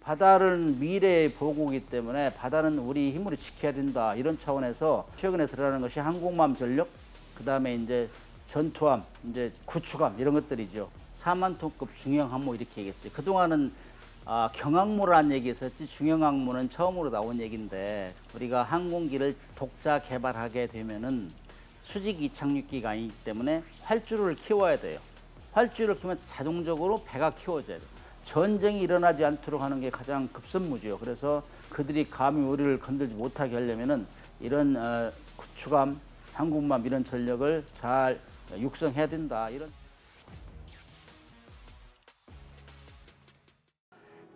바다는 미래의 보고이기 때문에 바다는 우리 힘으로 지켜야 된다. 이런 차원에서 최근에 드러나는 것이 항공모함 전력, 그 다음에 이제 전투함, 이제 구축함 이런 것들이죠. 4만 톤급 중형 항모 이렇게 얘기했어요. 그동안은 경항모라는 얘기했었지 중형항모는 처음으로 나온 얘기인데 우리가 항공기를 독자 개발하게 되면은 수직 이착륙기가 아니기 때문에 활주로를 키워야 돼요. 활주로를 키우면 자동적으로 배가 키워져야 돼요. 전쟁이 일어나지 않도록 하는 게 가장 급선무죠. 그래서 그들이 감히 우리를 건들지 못하게 하려면은 이런 구축함, 항공모함 이런 전력을 잘 육성해야 된다. 이런.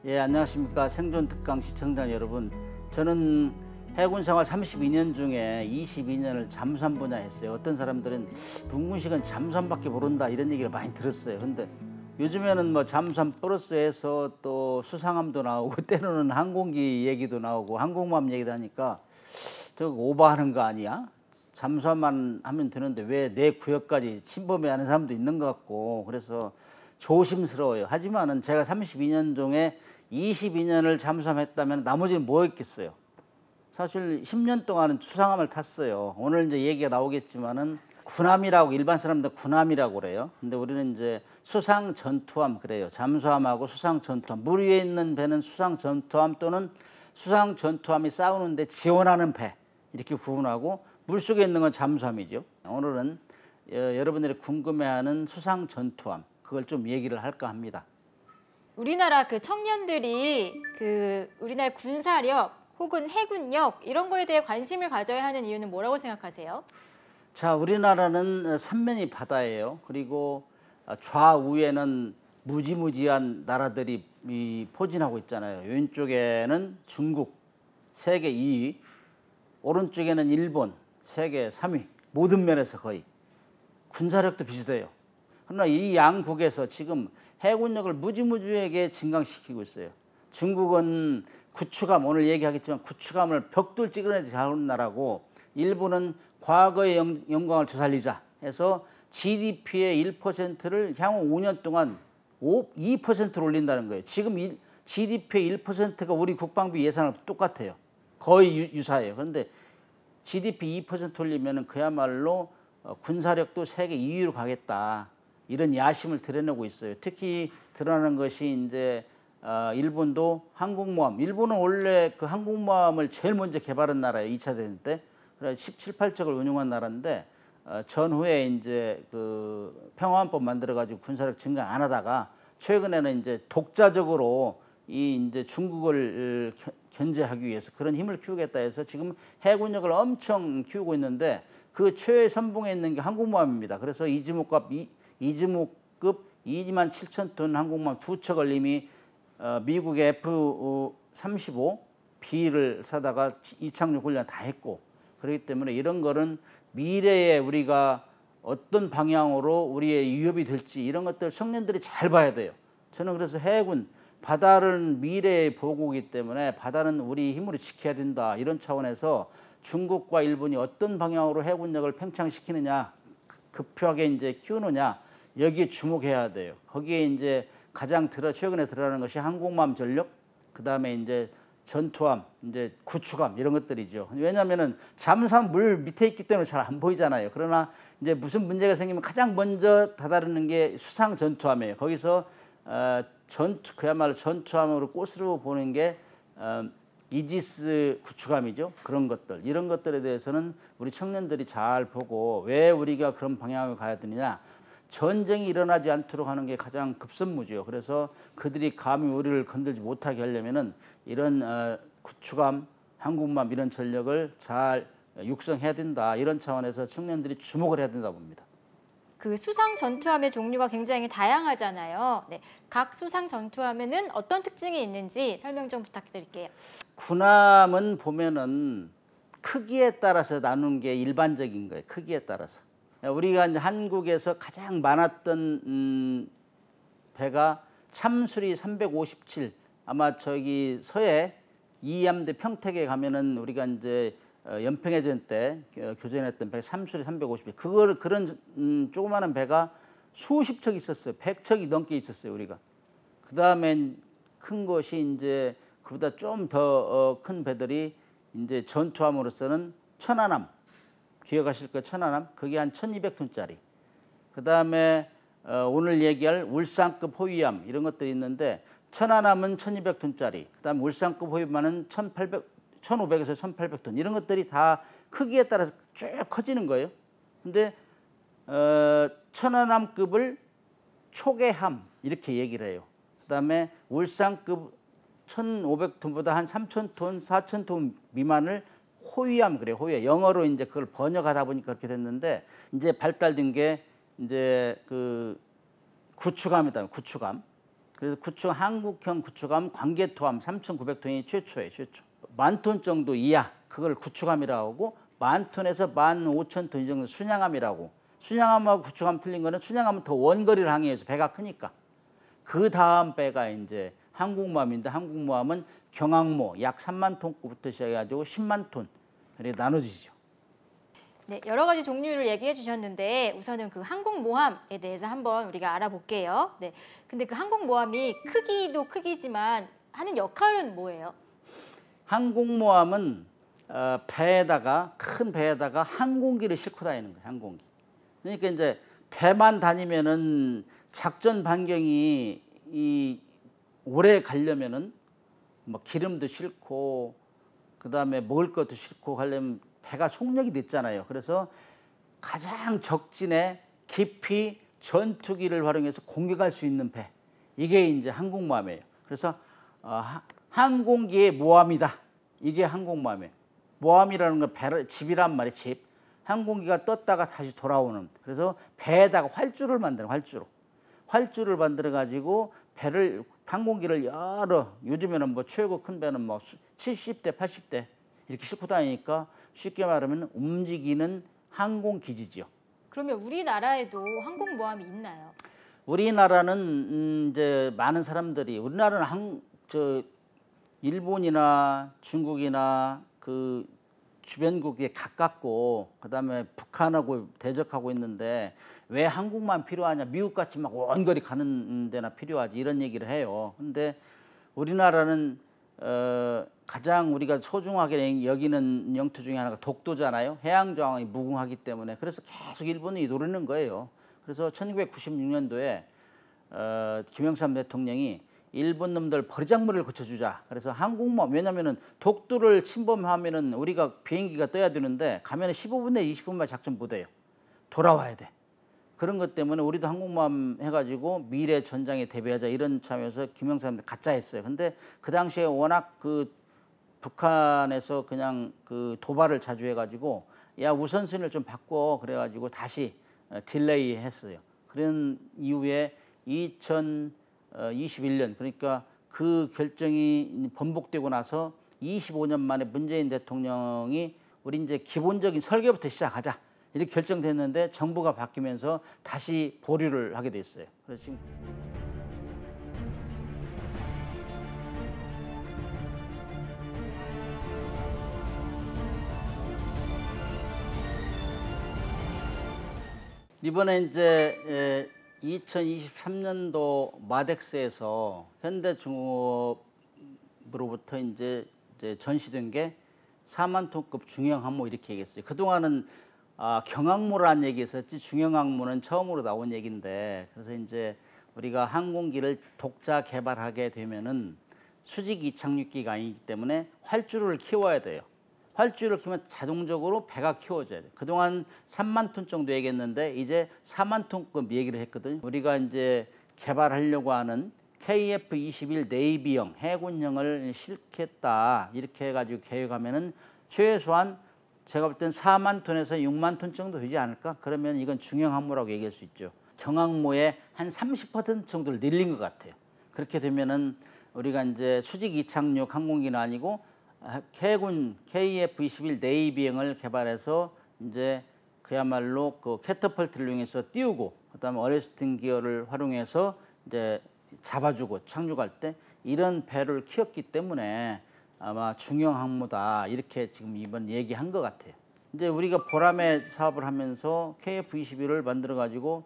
예, 안녕하십니까. 생존 특강 시청자 여러분. 저는 해군 생활 32년 중에 22년을 잠수함 분야 했어요. 어떤 사람들은 문군식은 잠수함밖에 모른다 이런 얘기를 많이 들었어요. 근데 요즘에는 뭐 잠수함 플러스해서 또 수상함도 나오고 때로는 항공기 얘기도 나오고 항공모함 얘기도 하니까 저거 오버하는 거 아니야? 잠수함만 하면 되는데 왜 내 구역까지 침범해하는 사람도 있는 것 같고 그래서 조심스러워요. 하지만은 제가 32년 중에 22년을 잠수함 했다면 나머지는 뭐 했겠어요? 사실 10년 동안은 수상함을 탔어요. 오늘 이제 얘기가 나오겠지만은 군함이라고 일반 사람들 군함이라고 그래요. 근데 우리는 이제 수상 전투함 그래요. 잠수함하고 수상 전투함. 물 위에 있는 배는 수상 전투함 또는 수상 전투함이 싸우는데 지원하는 배 이렇게 구분하고 물속에 있는 건 잠수함이죠. 오늘은 여러분들이 궁금해하는 수상 전투함 그걸 좀 얘기를 할까 합니다. 우리나라 그 청년들이 우리나라 군사력 혹은 해군력 이런 거에 대해 관심을 가져야 하는 이유는 뭐라고 생각하세요? 자, 우리나라는 삼면이 바다예요. 그리고 좌우에는 무지무지한 나라들이 포진하고 있잖아요. 왼쪽에는 중국 세계 2위, 오른쪽에는 일본 세계 3위. 모든 면에서 거의 군사력도 비슷해요. 그러나 이 양국에서 지금 해군력을 무지무지하게 증강시키고 있어요. 중국은 구축함, 오늘 얘기하겠지만 구축함을 벽돌 찍어내지 잘하는 나라고, 일본은 과거의 영광을 되살리자 해서 GDP의 1%를 향후 5년 동안 2%로 올린다는 거예요. 지금 GDP의 1%가 우리 국방비 예산을 똑같아요. 거의 유사해요. 그런데 GDP 2% 올리면 그야말로 군사력도 세계 2위로 가겠다. 이런 야심을 드러내고 있어요. 특히 드러나는 것이 이제 일본도 항공모함. 일본은 원래 그 항공모함을 제일 먼저 개발한 나라예요. 2차 대전 때. 그래서 17, 8척을 운용한 나라인데 전후에 이제 그 평화헌법 만들어가지고 군사력 증강 안 하다가 최근에는 이제 독자적으로 이제 중국을 견제하기 위해서 그런 힘을 키우겠다 해서 지금 해군력을 엄청 키우고 있는데 그 최선봉에 있는 게 항공모함입니다. 그래서 이즈모급 2만 7천 톤 항공모함 2척을 이미 미국의 F-35B를 사다가 이착륙 훈련 다 했고, 그렇기 때문에 이런 거는 미래에 우리가 어떤 방향으로 우리의 위협이 될지 이런 것들 청년들이 잘 봐야 돼요. 저는 그래서 해군, 바다는 미래의 보고이기 때문에 바다는 우리 힘으로 지켜야 된다. 이런 차원에서 중국과 일본이 어떤 방향으로 해군력을 팽창시키느냐, 급하게 이제 키우느냐, 여기에 주목해야 돼요. 거기에 이제 가장 최근에 드러나는 것이 항공모함 전력, 그 다음에 이제 전투함, 이제 구축함 이런 것들이죠. 왜냐하면은 잠수함 물 밑에 있기 때문에 잘 안 보이잖아요. 그러나 이제 무슨 문제가 생기면 가장 먼저 다다르는 게 수상 전투함이에요. 거기서 그야말로 전투함으로 꽃으로 보는 게 이지스 구축함이죠. 그런 것들, 이런 것들에 대해서는 우리 청년들이 잘 보고 왜 우리가 그런 방향을 가야 되느냐. 전쟁이 일어나지 않도록 하는 게 가장 급선무죠. 그래서 그들이 감히 우리를 건들지 못하게 하려면은 이런 구축함, 항공모함 이런 전력을 잘 육성해야 된다. 이런 차원에서 청년들이 주목을 해야 된다 봅니다. 그 수상 전투함의 종류가 굉장히 다양하잖아요. 네, 각 수상 전투함에는 어떤 특징이 있는지 설명 좀 부탁드릴게요. 군함은 보면은 크기에 따라서 나누는 게 일반적인 거예요. 크기에 따라서. 우리가 이제 한국에서 가장 많았던 배가 참수리 357. 아마 저기 서해 이함대 평택에 가면은 우리가 이제 연평해전 때 교전했던 배 참수리 350. 그런 조그마한 배가 수십 척 있었어요. 100척이 넘게 있었어요, 우리가. 그다음에 큰 것이 이제 그보다 좀 더 큰 배들이 이제 전투함으로서는 천안함, 기억하실 거예요. 천안함 그게 한 1,200톤짜리. 그 다음에 오늘 얘기할 울산급 호위함 이런 것들이 있는데 천안함은 1,200톤짜리. 그 다음 울산급 호위함은 1,500에서 1,800톤 이런 것들이 다 크기에 따라서 쭉 커지는 거예요. 근데 천안함급을 초계함 이렇게 얘기를 해요. 그다음에 울산급 1,500톤보다 한 3,000톤, 4,000톤 미만을 호위함 그래요. 호위함. 영어로 이제 그걸 번역하다 보니까 그렇게 됐는데 이제 발달된 게 이제 그 구축함이다. 구축함. 그래서 한국형 구축함 광개토함 3,900톤이 최초예요. 최초. 10,000톤 정도 이하 그걸 구축함이라고 하고 10,000톤에서 15,000톤 이 정도 순양함이라고. 순양함하고 구축함 틀린 거는 순양함은 더 원거리를 항해해서 배가 크니까. 그 다음 배가 이제 항공모함인데 항공모함은 경항모 약 3만 톤급부터 시작해가지고 10만 톤 이렇게 나눠지죠. 네, 여러 가지 종류를 얘기해 주셨는데 우선은 그 항공모함에 대해서 한번 우리가 알아볼게요. 네, 근데 그 항공모함이 크기도 크기지만 하는 역할은 뭐예요? 항공모함은 배에다가 큰 배에다가 항공기를 싣고 다니는 거예요. 항공기. 그러니까 이제 배만 다니면은 작전 반경이 오래 가려면은 뭐 기름도 싣고 그다음에 먹을 것도 싣고 가려면 배가 속력이 늦잖아요. 그래서 가장 적진에 깊이 전투기를 활용해서 공격할 수 있는 배. 이게 이제 항공모함이에요. 그래서 항공기의 모함이다. 이게 항공모함이에요. 모함이라는 건 배를 집이란 말이에요. 집. 항공기가 떴다가 다시 돌아오는. 그래서 배에다가 활주를 만드는 활주로. 활주를 만들어 가지고 배를 항공기를 여러 요즘에는 뭐 최고 큰 배는 뭐 70대, 80대 이렇게 싣고 다니니까 쉽게 말하면 움직이는 항공기지죠. 그러면 우리나라에도 항공모함이 있나요? 우리나라는 이제 많은 사람들이 우리나라는 일본이나 중국이나 그 주변국에 가깝고 그다음에 북한하고 대적하고 있는데 왜 한국만 필요하냐? 미국같이 막 원거리 가는 데나 필요하지 이런 얘기를 해요. 근데 우리나라는 가장 우리가 소중하게 여기는 영토 중에 하나가 독도잖아요. 해양 저항이 무궁하기 때문에 그래서 계속 일본이 노리는 거예요. 그래서 1996년도에 김영삼 대통령이 일본 놈들 버리장물을 고쳐주자. 그래서 항공모함 왜냐면은 독도를 침범하면은 우리가 비행기가 떠야 되는데 가면은 15분 내 20분 만에 작전 못 해요. 돌아와야 돼. 그런 것 때문에 우리도 항공모함 해가지고 미래 전장에 대비하자 이런 참여에서 김영삼 가짜 했어요. 근데 그 당시에 워낙 그 북한에서 그냥 그 도발을 자주 해가지고 야 우선순위를 좀 바꿔 그래가지고 다시 딜레이 했어요. 그런 이후에 2021년 그러니까 그 결정이 번복되고 나서 25년 만에 문재인 대통령이 우리 이제 기본적인 설계부터 시작하자 이렇게 결정됐는데 정부가 바뀌면서 다시 보류를 하게 됐어요. 그래서 지금 이번에 이제 2023년도 마덱스에서 현대중업으로부터 이제 전시된 게 4만 톤급 중형 항모 이렇게 얘기했어요. 그동안은 경항모라는 얘기 했었지 중형 항모는 처음으로 나온 얘기인데 그래서 이제 우리가 항공기를 독자 개발하게 되면은 수직 이착륙기가 아니기 때문에 활주로를 키워야 돼요. 활주로를 키우면 자동적으로 배가 키워져야 돼요. 그동안 3만 톤 정도 얘기했는데 이제 4만 톤급 얘기를 했거든요. 우리가 이제 개발하려고 하는 KF-21 네이비형 해군형을 실겠다 이렇게 해가지고 계획하면은 최소한 제가 볼 땐 4만 톤에서 6만 톤 정도 되지 않을까? 그러면 이건 중형 항모라고 얘기할 수 있죠. 경항모의 한 30% 정도를 늘린 것 같아요. 그렇게 되면은 우리가 이제 수직 이착륙 항공기는 아니고 해군 KF-21 네이비형을 개발해서 이제 그야말로 그 캐터펄트를 이용해서 띄우고 그다음에 어레스팅 기어를 활용해서 이제 잡아주고 착륙할 때 이런 배를 키웠기 때문에 아마 중형 항모다 이렇게 지금 이번 얘기한 것 같아요. 이제 우리가 보람의 사업을 하면서 KF-21을 만들어 가지고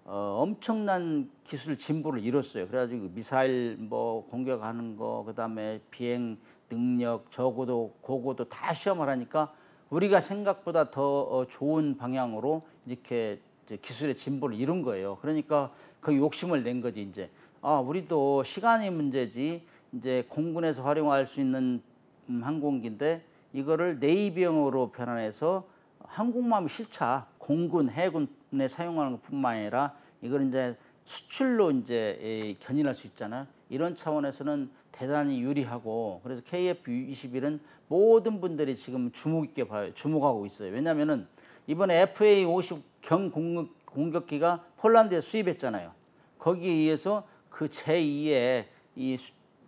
엄청난 기술 진보를 이뤘어요. 그래가지고 미사일 뭐 공격하는 거, 그다음에 비행 능력, 저고도, 고고도 다 시험을 하니까 우리가 생각보다 더 좋은 방향으로 이렇게 이제 기술의 진보를 이룬 거예요. 그러니까 그 욕심을 낸 거지 이제. 아, 우리도 시간이 문제지. 이제 공군에서 활용할 수 있는 항공기인데 이거를 네이비형으로 변환해서 항공모함이 실차 공군, 해군에 사용하는 것뿐만 아니라 이걸 이제 수출로 이제 견인할 수 있잖아요. 이런 차원에서는 대단히 유리하고, 그래서 KF-21은 모든 분들이 지금 주목 있게 봐요. 주목하고 있어요. 왜냐하면은 이번에 FA-50 경공격기가 폴란드에 수입했잖아요. 거기에 의해서 그 제2의 이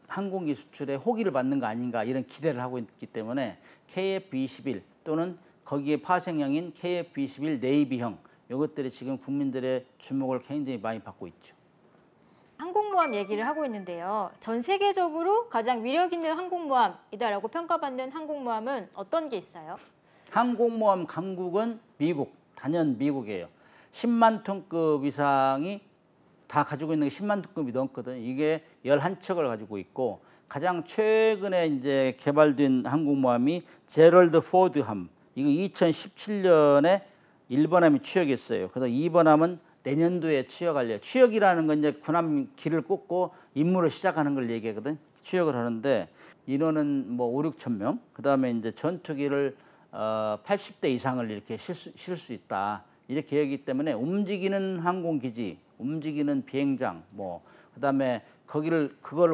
항공기 수출에 호기를 받는 거 아닌가 이런 기대를 하고 있기 때문에 KF-21 또는 거기에 파생형인 KF-21 네이비형, 이것들이 지금 국민들의 주목을 굉장히 많이 받고 있죠. 항공모함 얘기를 하고 있는데요. 전 세계적으로 가장 위력 있는 항공모함이다라고 평가받는 항공모함은 어떤 게 있어요? 항공모함 강국은 미국, 단연 미국이에요. 10만 톤급 이상이 다 가지고 있는 게 10만 톤급이 넘거든. 이게 11척을 가지고 있고, 가장 최근에 이제 개발된 항공모함이 제럴드 포드함. 이거 2017년에 1번함이 취역했어요. 그래서 2번함은 내년도에 취역할래요. 취역이라는 건 이제 군함 길을 꽂고 임무를 시작하는 걸 얘기하거든. 취역을 하는데 인원은 뭐 5, 6천 명. 그다음에 이제 전투기를 80대 이상을 이렇게 실을 수 있다. 이렇게 계획이기 때문에 움직이는 항공기지, 움직이는 비행장, 뭐 그다음에 그걸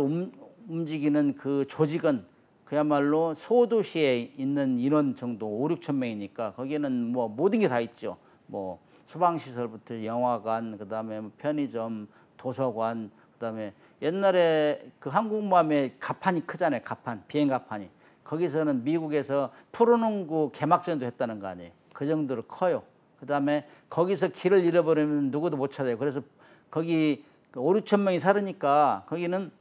움직이는 그 조직은 그야말로 소도시에 있는 인원 정도 5, 6천 명이니까 거기에는 뭐 모든 게 다 있죠. 뭐 소방시설부터 영화관, 그다음에 편의점, 도서관, 그다음에 옛날에 그 항공모함의 갑판이 크잖아요. 갑판, 비행 갑판이. 거기서는 미국에서 프로농구 개막전도 했다는 거 아니에요. 그 정도로 커요. 그다음에 거기서 길을 잃어버리면 누구도 못 찾아요. 그래서 거기 5, 6천 명이 살으니까 거기는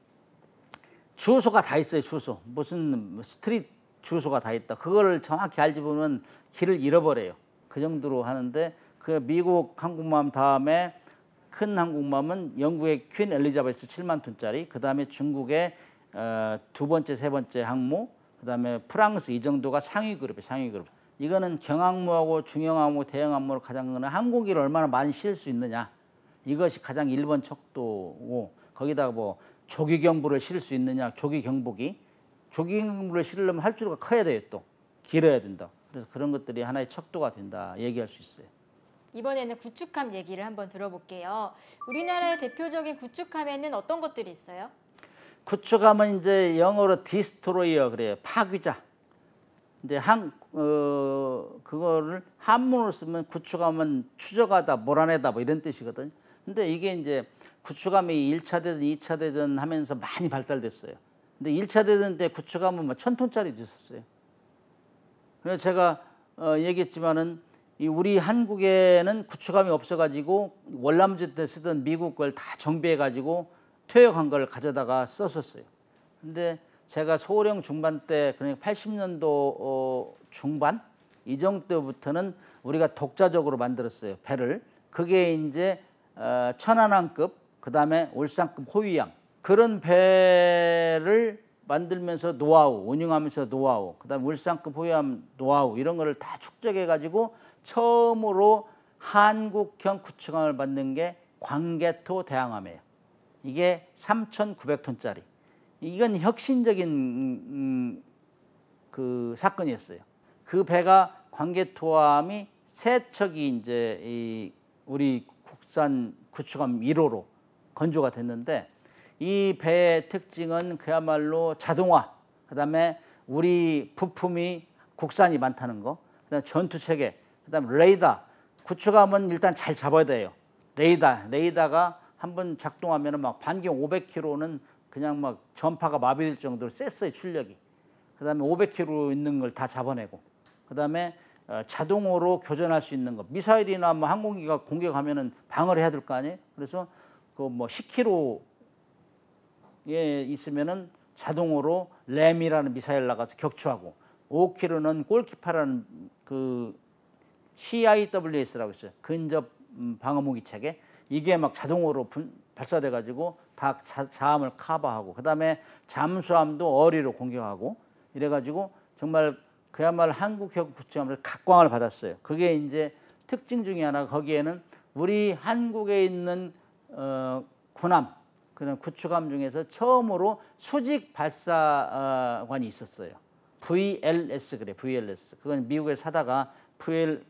주소가 다 있어요. 주소. 무슨 스트릿 주소가 다 있다. 그거를 정확히 알지 보면 길을 잃어버려요. 그 정도로 하는데, 그 미국 항공모함 다음에 큰 항공모함은 영국의 퀸 엘리자베스 7만 톤짜리, 그 다음에 중국의 두 번째, 세 번째 항모, 그 다음에 프랑스, 이 정도가 상위 그룹이에요. 상위 그룹. 이거는 경항모하고 중형항모, 대형항모로 가장 큰 항공기를 얼마나 많이 실을 수 있느냐. 이것이 가장 1번 척도고, 거기다가 뭐 조기경보를 실을 수 있느냐. 조기경보기. 조기경보를 실으려면 활주로가 커야 돼요. 또 길어야 된다. 그래서 그런 것들이 하나의 척도가 된다 얘기할 수 있어요. 이번에는 구축함 얘기를 한번 들어볼게요. 우리나라의 대표적인 구축함에는 어떤 것들이 있어요? 구축함은 이제 영어로 디스트로이어 그래요. 파괴자. 이제 그거를 한문으로 쓰면 구축함은 추적하다, 몰아내다 뭐 이런 뜻이거든요. 근데 이게 이제 구축함이 1차 대전, 2차 대전 하면서 많이 발달됐어요. 근데 1차 대전 때 구축함은 뭐 1000톤짜리도 있었어요. 그래서 제가 얘기했지만은 우리 한국에는 구축함이 없어가지고 월남전 때 쓰던 미국 걸 다 정비해가지고 퇴역한 걸 가져다가 썼었어요. 근데 제가 소령 중반 때, 그러니까 80년도 중반 이 정도부터는 우리가 독자적으로 만들었어요. 배를. 그게 이제 천안함급, 그다음에 울산급 호위양, 그런 배를 만들면서 노하우, 운영하면서 노하우, 그다음에 울산급 호위함 노하우, 이런 거를 다 축적해 가지고 처음으로 한국형 구축함을 만든 게 광개토 대항함이에요. 이게 3,900톤짜리. 이건 혁신적인 그 사건이었어요. 그 배가 광개토함이 세 척이 이제 우리 국산 구축함 1호로 건조가 됐는데, 이 배의 특징은 그야말로 자동화, 그다음에 우리 부품이 국산이 많다는 거, 그다음에 전투 체계, 그다음에 레이더. 구축함은 일단 잘 잡아야 돼요. 레이더가 한번 작동하면 막 반경 500km는 그냥 막 전파가 마비될 정도로 셌어요, 출력이. 그다음에 500km 있는 걸 다 잡아내고, 그다음에 자동으로 교전할 수 있는 거. 미사일이나 뭐 항공기가 공격하면은 방어를 해야 될 거 아니에요. 그래서 그 뭐 10km에 있으면은 자동으로 램이라는 미사일 나가서 격추하고, 5km는 골키파라는 그 CIWS라고 있어요. 근접 방어 무기 체계. 이게 막 자동으로 발사돼 가지고 다 자함을 커버하고 그다음에 잠수함도 어리로 공격하고 이래 가지고 정말 그야말로 한국형 구축함을 각광을 받았어요. 그게 이제 특징 중에 하나가 거기에는 우리 한국에 있는 군함 그런 구축함 중에서 처음으로 수직 발사관이 있었어요. VLS 그래, VLS. 그건 미국에 사다가 VL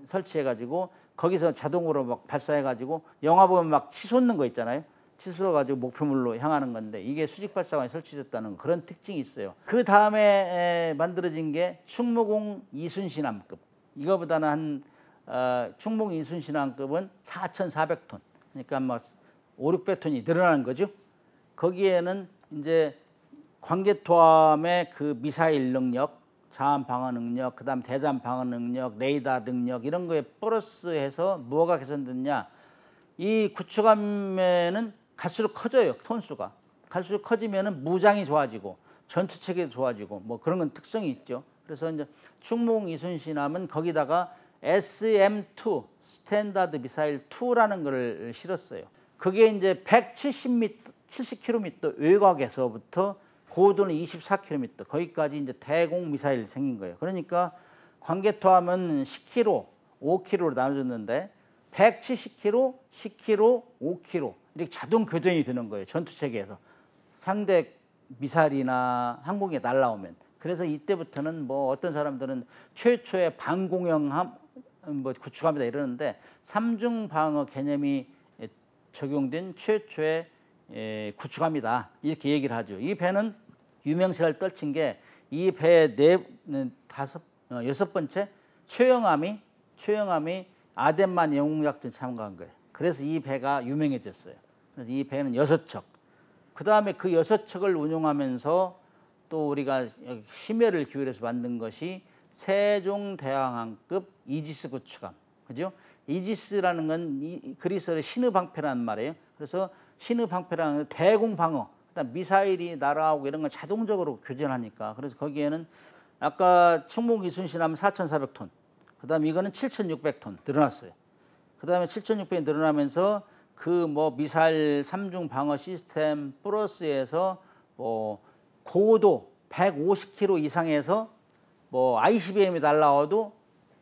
설치해가지고 거기서 자동으로 막 발사해가지고 영화 보면 막 치솟는 거 있잖아요. 치솟아가지고 목표물로 향하는 건데 이게 수직 발사관이 설치됐다는 그런 특징이 있어요. 그 다음에 만들어진 게 충무공 이순신함급. 이거보다는 충무공 이순신함급은 4,400톤. 그러니까 막 5, 600톤이 늘어나는 거죠. 거기에는 이제 광개토함의 그 미사일 능력, 자함 방어 능력, 그다음 대잠 방어 능력, 레이더 능력 이런 거에 플러스해서 뭐가 개선됐냐? 이 구축함에는 갈수록 커져요. 톤수가. 갈수록 커지면은 무장이 좋아지고 전투 체계도 좋아지고 뭐 그런 건 특성이 있죠. 그래서 이제 충무공 이순신함은 거기다가 SM-2 스탠다드 미사일 2라는 거를 실었어요. 그게 이제 170m, 70km 외곽에서부터 고도는 24km 거기까지 이제 대공 미사일이 생긴 거예요. 그러니까 광개토함은 10km, 5km로 나눠졌는데 170km, 10km, 5km 이렇게 자동 교전이 되는 거예요. 전투 체계에서 상대 미사일이나 항공에 날라오면. 그래서 이때부터는 뭐 어떤 사람들은 최초의 반공형함 뭐 구축함이다 이러는데 삼중 방어 개념이 적용된 최초의 구축함이다 이렇게 얘기를 하죠. 이 배는 유명세를 떨친 게 이 배의 여섯 번째 최영함이 아덴만 영웅작전 참가한 거예요. 그래서 이 배가 유명해졌어요. 그래서 이 배는 6척. 그 다음에 그 6척을 운용하면서 또 우리가 심혈을 기울여서 만든 것이 세종대왕함급 이지스 구축함. 그죠? 이지스라는 건 그리스어의 신의방패라는 말이에요. 그래서 신의방패라는 건 대공방어, 그다음 미사일이 날아오고 이런 건 자동적으로 교전하니까. 그래서 거기에는 아까 충무공 이순신함은 4,400톤, 그다음 이거는 7,600톤 늘어났어요. 그다음에 7,600이 늘어나면서 그 뭐 미사일 3중 방어 시스템 플러스에서 뭐 고도 150km 이상에서 뭐 ICBM이 날라와도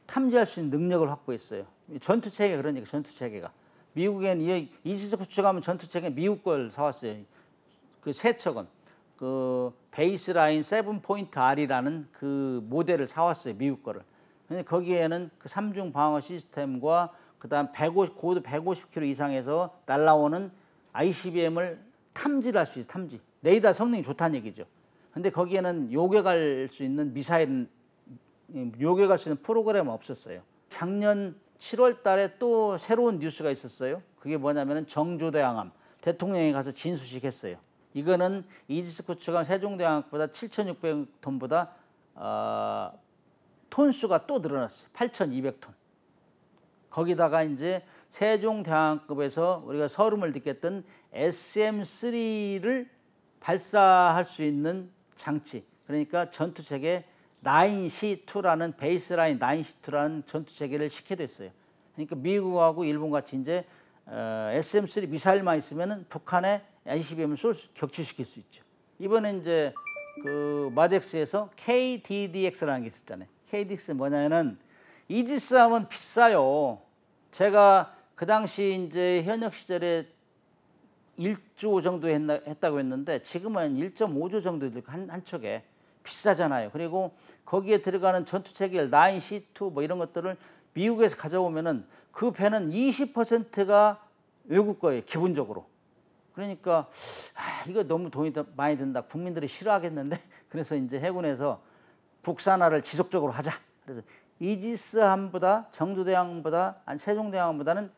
탐지할 수 있는 능력을 확보했어요. 전투 체계 그러니까 전투 체계가 미국엔 이지스 구축하면 전투 체계 미국 걸 사왔어요. 그 세 척은 그 베이스라인 7.R이라는 그 모델을 사왔어요. 미국 거를. 근데 거기에는 그 3중 방어 시스템과 그다음 고도 150km 이상에서 날라오는 ICBM을 탐지를 할 수 있어요. 탐지. 레이더 성능이 좋다는 얘기죠. 근데 거기에는 요격할 수 있는 미사일은 요격할 수 있는 프로그램은 없었어요. 작년 7월 달에 또 새로운 뉴스가 있었어요. 그게 뭐냐면은 정조대왕함 대통령이 가서 진수식했어요. 이거는 이지스 구축함 세종대왕함보다 7,600톤보다 톤수가 또 늘어났어요. 8,200톤. 거기다가 이제 세종대왕급에서 우리가 서름을 돋겼던 SM-3를 발사할 수 있는 장치. 그러니까 전투체계 9C2라는 베이스라인 9C2라는 전투체계를 시켜야 됐어요. 그러니까 미국하고 일본 같이 이제 SM-3 미사일만 있으면은 북한에 ICBM을 격추시킬 수 있죠. 이번에 이제 그 마덱스에서 KDDX라는 게 있었잖아요. KDX 뭐냐면은 이지스 하면 비싸요. 제가 그 당시 이제 현역 시절에 1조 정도 했다고 했는데 지금은 1.5조 정도 한 척에 비싸잖아요. 그리고 거기에 들어가는 전투 체계 9C2 뭐 이런 것들을 미국에서 가져오면은 그 배는 20%가 외국 거예요. 기본적으로. 그러니까 이거 너무 돈이 많이 든다. 국민들이 싫어하겠는데. 그래서 이제 해군에서 국산화를 지속적으로 하자. 그래서 이지스함보다 정조대왕보다 세종대왕보다는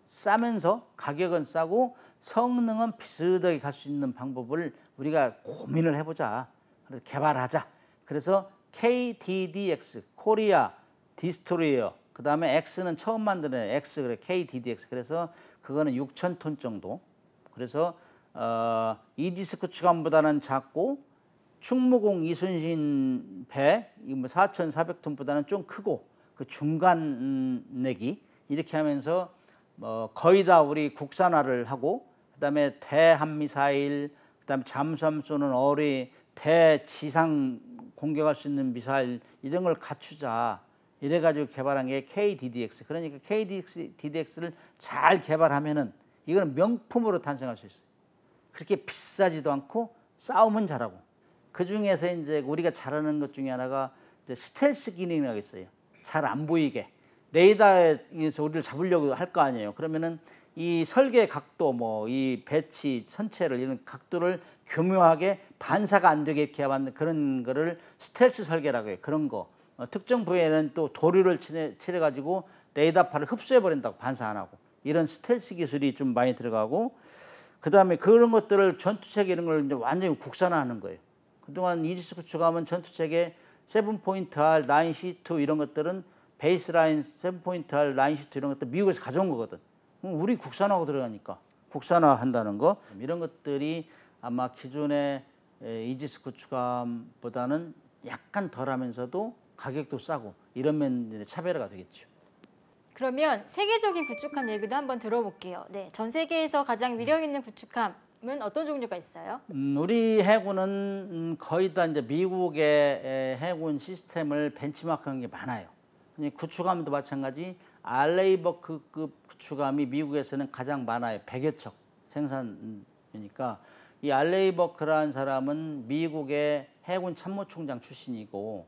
싸면서 가격은 싸고 성능은 비슷하게 갈 수 있는 방법을 우리가 고민을 해보자. 그래서 개발하자. 그래서 KDDX, 코리아 디스트로이어, 그 다음에 X는 처음 만드는 X, 그래 KDDX. 그래서 그거는 6,000톤 정도. 그래서 이지스 구축함보다는 작고 충무공 이순신 배 4,400톤보다는 좀 크고 그 중간 내기 이렇게 하면서 거의 다 우리 국산화를 하고 그다음에 대한미사일, 그다음에 잠수함 쏘는 어뢰, 대지상 공격할 수 있는 미사일 이런 걸 갖추자. 이래가지고 개발한 게 KDDX. 그러니까 KDDX를 잘 개발하면은 이거는 명품으로 탄생할 수 있어요. 그렇게 비싸지도 않고 싸움은 잘하고. 그 중에서 이제 우리가 잘하는 것 중에 하나가 이제 스텔스 기능이라고 있어요. 잘 안 보이게. 레이더에서 우리를 잡으려고 할 거 아니에요. 그러면은 이 설계 각도, 뭐 이 배치, 선체를 이런 각도를 교묘하게 반사가 안 되게 이렇게 만든 그런 거를 스텔스 설계라고 해요. 그런 거. 특정 부위에는 또 도료를 칠해가지고 레이더파를 흡수해 버린다고, 반사 안 하고. 이런 스텔스 기술이 좀 많이 들어가고, 그 다음에 그런 것들을 전투체계 이런 걸 이제 완전히 국산화하는 거예요. 그동안 이지스 구축하면 전투체계 7.R, 9C2 이런 것들은 베이스라인 7.R, 9C2 이런 것들 미국에서 가져온 거거든. 우리 국산화하고 들어가니까 국산화한다는 거, 이런 것들이 아마 기존의 이지스 구축함보다는 약간 덜하면서도 가격도 싸고 이런 면에 차별화가 되겠죠. 그러면 세계적인 구축함 얘기도 한번 들어볼게요. 네, 전 세계에서 가장 위력 있는 구축함은 어떤 종류가 있어요? 우리 해군은 거의 다 이제 미국의 해군 시스템을 벤치마크한 게 많아요. 구축함도 마찬가지. 알레이버크급 구축함이 미국에서는 가장 많아요. 100여 척 생산이니까. 이 알레이버크라는 사람은 미국의 해군 참모총장 출신이고,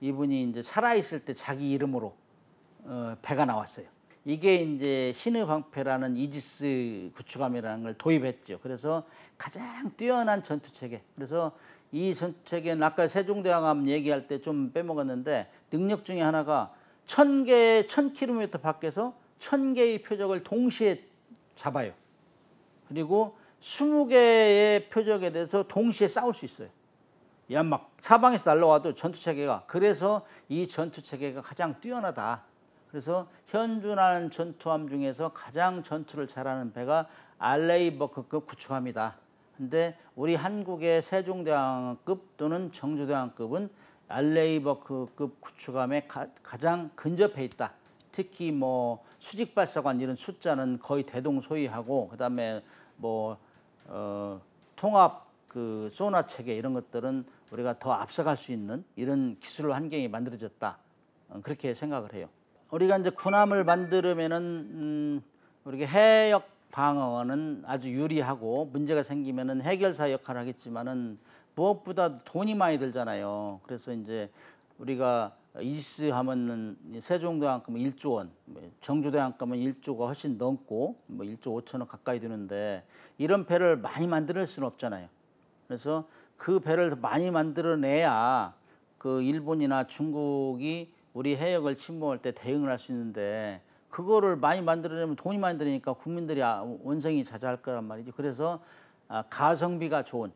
이분이 이제 살아있을 때 자기 이름으로 배가 나왔어요. 이게 이제 신의방패라는 이지스 구축함이라는 걸 도입했죠. 그래서 가장 뛰어난 전투체계. 그래서 이 전투체계는 아까 세종대왕함 얘기할 때 좀 빼먹었는데, 능력 중에 하나가 1000km 밖에서 1000개의 표적을 동시에 잡아요. 그리고 20개의 표적에 대해서 동시에 싸울 수 있어요. 야, 막 사방에서 날라와도 전투체계가. 그래서 이 전투체계가 가장 뛰어나다. 그래서 현존하는 전투함 중에서 가장 전투를 잘하는 배가 알레이버크급 구축함이다. 근데 우리 한국의 세종대왕급 또는 정조대왕급은 알레이버크급 구축함에 가장 근접해 있다. 특히 뭐 수직발사관 이런 숫자는 거의 대동소이하고, 그다음에 뭐 통합 그 소나 체계 이런 것들은 우리가 더 앞서갈 수 있는 이런 기술 환경이 만들어졌다. 그렇게 생각을 해요. 우리가 이제 군함을 만들면은 우리가 해역 방어는 아주 유리하고, 문제가 생기면은 해결사 역할을 하겠지만은 무엇보다 돈이 많이 들잖아요. 그래서 이제 우리가 이지스 하면은 세종대왕급은 1조 원, 정조대왕급은 1조가 훨씬 넘고 뭐 1조 5천억 가까이 되는데, 이런 배를 많이 만들 수는 없잖아요. 그래서 그 배를 많이 만들어내야 그 일본이나 중국이 우리 해역을 침범할 때 대응을 할 수 있는데, 그거를 많이 만들어내면 돈이 많이 들으니까 국민들이 원성이 자자할 거란 말이죠. 그래서 가성비가 좋은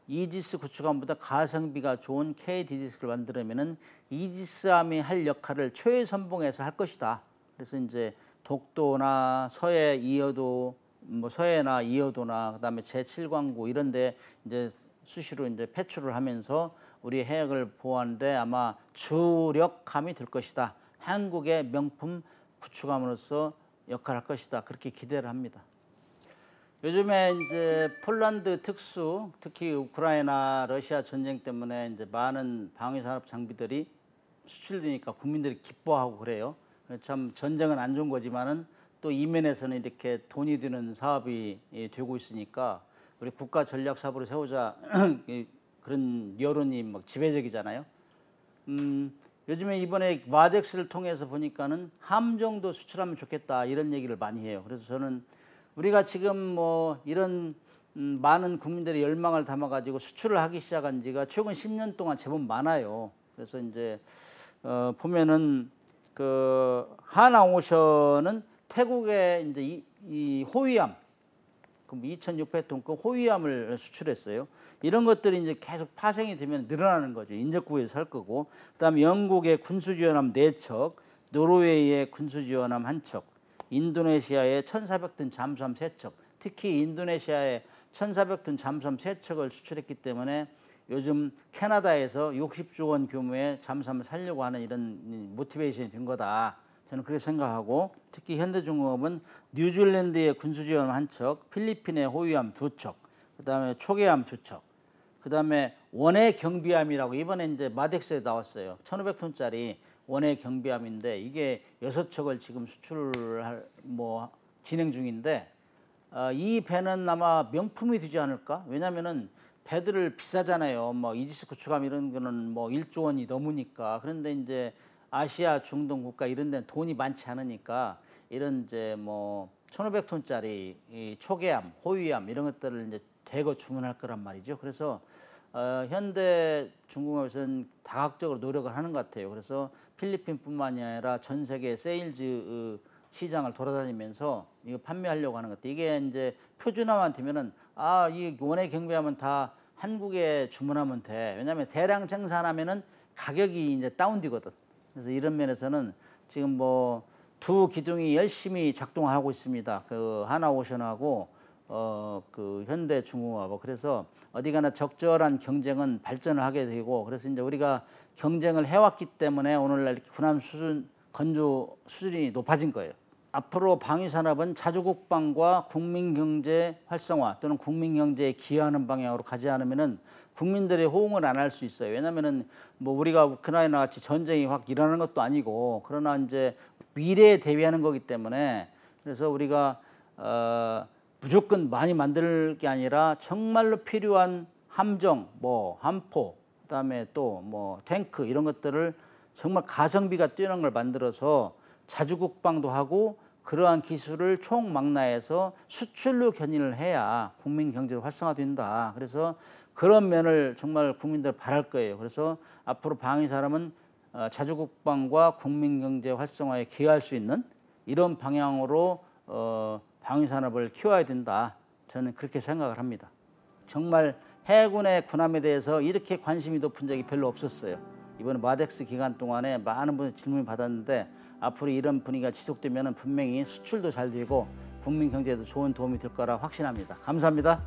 이지스 구축함보다 가성비가 좋은 KDDX를 만들려면은 이지스함이 할 역할을 최선봉에서 할 것이다. 그래서 이제 독도나 서해 2호도, 뭐 서해나 2호도나 그다음에 제7광구 이런데 이제 수시로 이제 배출을 하면서 우리 해역을 보호하는데 아마 주력함이 될 것이다. 한국의 명품 구축함으로서 역할을 할 것이다. 그렇게 기대를 합니다. 요즘에 이제 폴란드 특수, 특히 우크라이나 러시아 전쟁 때문에 이제 많은 방위산업 장비들이 수출되니까 국민들이 기뻐하고 그래요. 참 전쟁은 안 좋은 거지만은 또 이면에서는 이렇게 돈이 드는 사업이 되고 있으니까 우리 국가 전략 사업으로 세우자 그런 여론이 막 지배적이잖아요. 요즘에 이번에 와덱스를 통해서 보니까는 함정도 수출하면 좋겠다 이런 얘기를 많이 해요. 그래서 저는 우리가 지금 뭐 이런 많은 국민들의 열망을 담아가지고 수출을 하기 시작한 지가 최근 10년 동안 제법 많아요. 그래서 이제 보면은 그 하나오션은 태국에 이제 이 호위함, 2,600톤급 호위함을 수출했어요. 이런 것들이 이제 계속 파생이 되면 늘어나는 거죠. 인접구에서 할 거고. 그다음에 영국의 군수지원함 4척, 노르웨이의 군수지원함 1척, 인도네시아의 1,400톤 잠수함 3척, 특히 인도네시아의 1,400톤 잠수함 3척을 수출했기 때문에 요즘 캐나다에서 60조 원 규모의 잠수함을 살려고 하는 이런 모티베이션이 된 거다 저는 그렇게 생각하고 특히 현대중공업은 뉴질랜드의 군수지원 한 척, 필리핀의 호위함 2척, 그다음에 초계함 2척, 그다음에 원해 경비함이라고 이번에 이제 마덱스에 나왔어요. 1,500톤짜리 원해 경비함인데 이게 6척을 지금 수출할 진행 중인데 이 배는 아마 명품이 되지 않을까? 왜냐면은 배들을 비싸잖아요. 이지스 구축함 이런 거는 1조 원이 넘으니까. 그런데 이제 아시아 중동 국가 이런 데는 돈이 많지 않으니까 이런 이제 1,500톤짜리 이 초계함, 호위함 이런 것들을 이제 대거 주문할 거란 말이죠. 그래서 현대중공업에서는 다각적으로 노력을 하는 것 같아요. 그래서 필리핀뿐만이 아니라 전 세계 세일즈 시장을 돌아다니면서 이거 판매하려고 하는 것들. 이게 이제 표준화만 되면은 이 원해 경비하면 다 한국에 주문하면 돼. 왜냐하면 대량 생산하면은 가격이 이제 다운되거든. 그래서 이런 면에서는 지금 두 기둥이 열심히 작동하고 있습니다. 그 하나오션하고 그 현대중공업하고. 그래서 어디가나 적절한 경쟁은 발전을 하게 되고, 그래서 이제 우리가 경쟁을 해왔기 때문에 오늘날 이렇게 군함 수준 건조 수준이 높아진 거예요. 앞으로 방위산업은 자주국방과 국민경제 활성화 또는 국민경제에 기여하는 방향으로 가지 않으면은 국민들의 호응을 안 할 수 있어요. 왜냐면은 우리가 우크라이나 같이 전쟁이 확 일어나는 것도 아니고, 그러나 이제 미래에 대비하는 거기 때문에, 그래서 우리가 무조건 많이 만들 게 아니라 정말로 필요한 함정, 함포, 그다음에 또 탱크 이런 것들을 정말 가성비가 뛰어난 걸 만들어서 자주국방도 하고 그러한 기술을 총망라해서 수출로 견인을 해야 국민 경제가 활성화된다. 그래서 그런 면을 정말 국민들 바랄 거예요. 그래서 앞으로 방위산업은 자주국방과 국민 경제 활성화에 기여할 수 있는 이런 방향으로 방위산업을 키워야 된다. 저는 그렇게 생각을 합니다. 정말 해군의 군함에 대해서 이렇게 관심이 높은 적이 별로 없었어요. 이번 마덱스 기간 동안에 많은 분들 질문을 받았는데 앞으로 이런 분위기가 지속되면 분명히 수출도 잘 되고 국민 경제에도 좋은 도움이 될 거라 확신합니다. 감사합니다.